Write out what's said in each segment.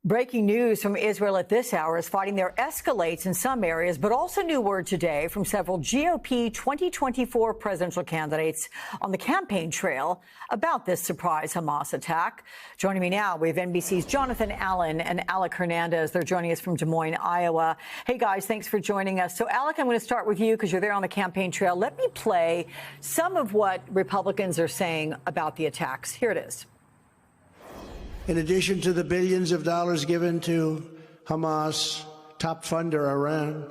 Breaking news from Israel at this hour as fighting there escalates in some areas, but also new word today from several GOP 2024 presidential candidates on the campaign trail about this surprise Hamas attack. Joining me now, we have NBC's Jonathan Allen and Alec Hernandez. They're joining us from Des Moines, Iowa. Hey, guys, thanks for joining us. So, Alec, I'm going to start with you because you're there on the campaign trail. Let me play some of what Republicans are saying about the attacks. Here it is. In addition to the billions of dollars given to Hamas, top funder Iran,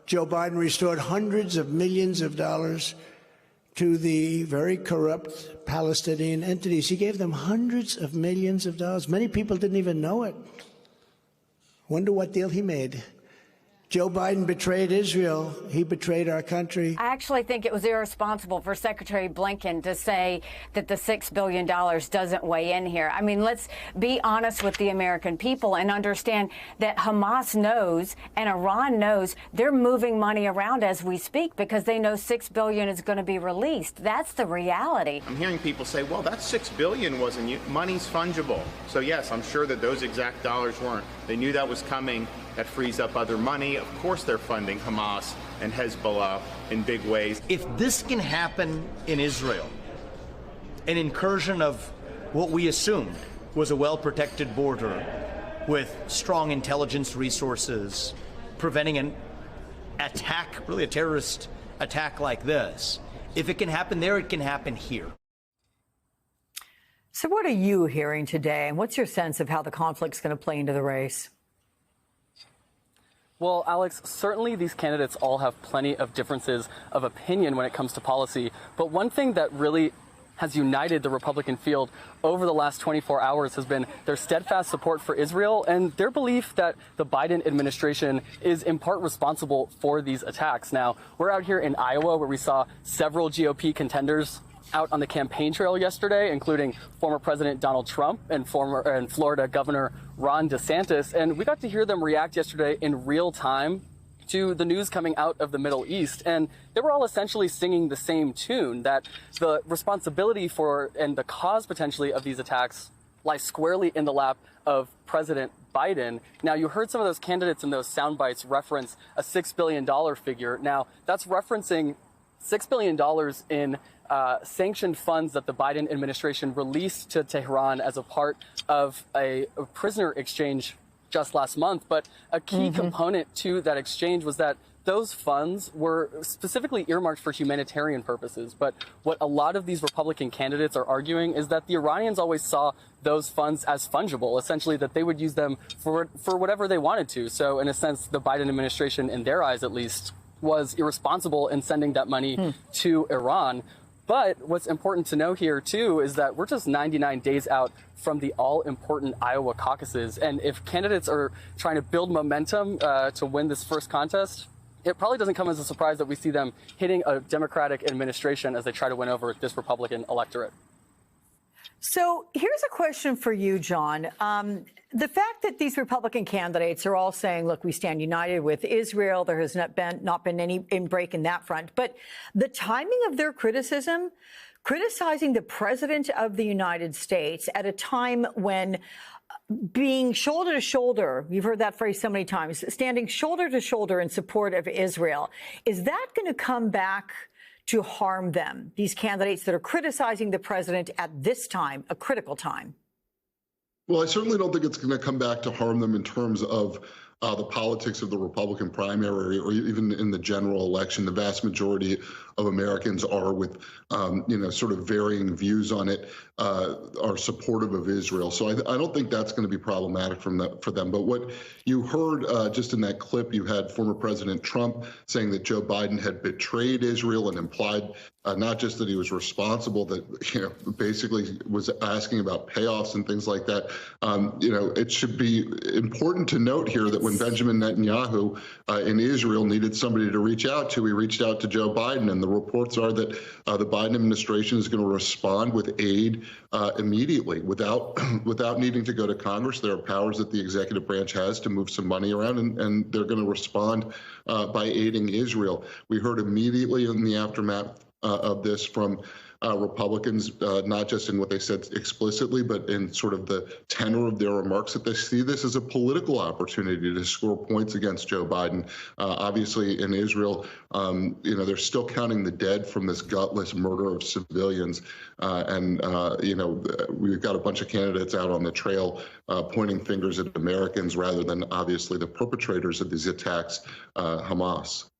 Joe Biden restored hundreds of millions of dollars to the very corrupt Palestinian entities. He gave them hundreds of millions of dollars. Many people didn't even know it. Wonder what deal he made. Joe Biden betrayed Israel. He betrayed our country. I actually think it was irresponsible for Secretary Blinken to say that the $6 billion doesn't weigh in here. I mean, let's be honest with the American people and understand that Hamas knows and Iran knows they're moving money around as we speak because they know $6 billion is going to be released. That's the reality. I'm hearing people say, well, that $6 billion wasn't, money's fungible. So, yes, I'm sure that those exact dollars weren't. They knew that was coming. That frees up other money. Of course, they're funding Hamas and Hezbollah in big ways. If this can happen in Israel, an incursion of what we assumed was a well-protected border with strong intelligence resources, preventing an attack, really a terrorist attack like this, if it can happen there, it can happen here. So what are you hearing today, and what's your sense of how the conflict's going to play into the race? Well, Alex, certainly these candidates all have plenty of differences of opinion when it comes to policy. But one thing that really has united the Republican field over the last 24 hours has been their steadfast support for Israel and their belief that the Biden administration is in part responsible for these attacks. Now, we're out here in Iowa where we saw several GOP contenders out on the campaign trail yesterday, including former President Donald Trump and Florida Governor Ron DeSantis. And we got to hear them react yesterday in real time to the news coming out of the Middle East. And they were all essentially singing the same tune, that the responsibility for and the cause potentially of these attacks lies squarely in the lap of President Biden. Now, you heard some of those candidates in those sound bites reference a $6 billion figure. Now, that's referencing $6 billion in sanctioned funds that the Biden administration released to Tehran as a part of a prisoner exchange just last month. But a key component to that exchange was that those funds were specifically earmarked for humanitarian purposes. But what a lot of these Republican candidates are arguing is that the Iranians always saw those funds as fungible, essentially that they would use them for whatever they wanted to. So in a sense, the Biden administration, in their eyes at least, was irresponsible in sending that money to Iran. But what's important to know here, too, is that we're just 99 days out from the all-important Iowa caucuses. And if candidates are trying to build momentum to win this first contest, it probably doesn't come as a surprise that we see them hitting a Democratic administration as they try to win over this Republican electorate. So here's a question for you, John. The fact that these Republican candidates are all saying, look, we stand united with Israel, there has not been any break in that front. But the timing of their criticism, criticizing the president of the United States at a time when being shoulder to shoulder, you've heard that phrase so many times, standing shoulder to shoulder in support of Israel, is that going to come back to harm them, these candidates that are criticizing the president at this time, a critical time? Well, I certainly don't think it's going to come back to harm them in terms of the politics of the Republican primary or even in the general election. The vast majority of Americans are with, sort of varying views on it, are supportive of Israel. So I don't think that's going to be problematic for them. But what you heard just in that clip, you had former President Trump saying that Joe Biden had betrayed Israel and implied not just that he was responsible, that, basically was asking about payoffs and things like that. It should be important to note here that when Benjamin Netanyahu in Israel needed somebody to reach out to, he reached out to Joe Biden. And the reports are that the Biden administration is going to respond with aid immediately without needing to go to Congress. There are powers that the executive branch has to move some money around, and they're going to respond by aiding Israel. We heard immediately in the aftermath of this from Republicans, not just in what they said explicitly, but in sort of the tenor of their remarks, that they see this as a political opportunity to score points against Joe Biden. Obviously, in Israel, they're still counting the dead from this gutless murder of civilians. We've got a bunch of candidates out on the trail pointing fingers at Americans rather than obviously the perpetrators of these attacks, Hamas.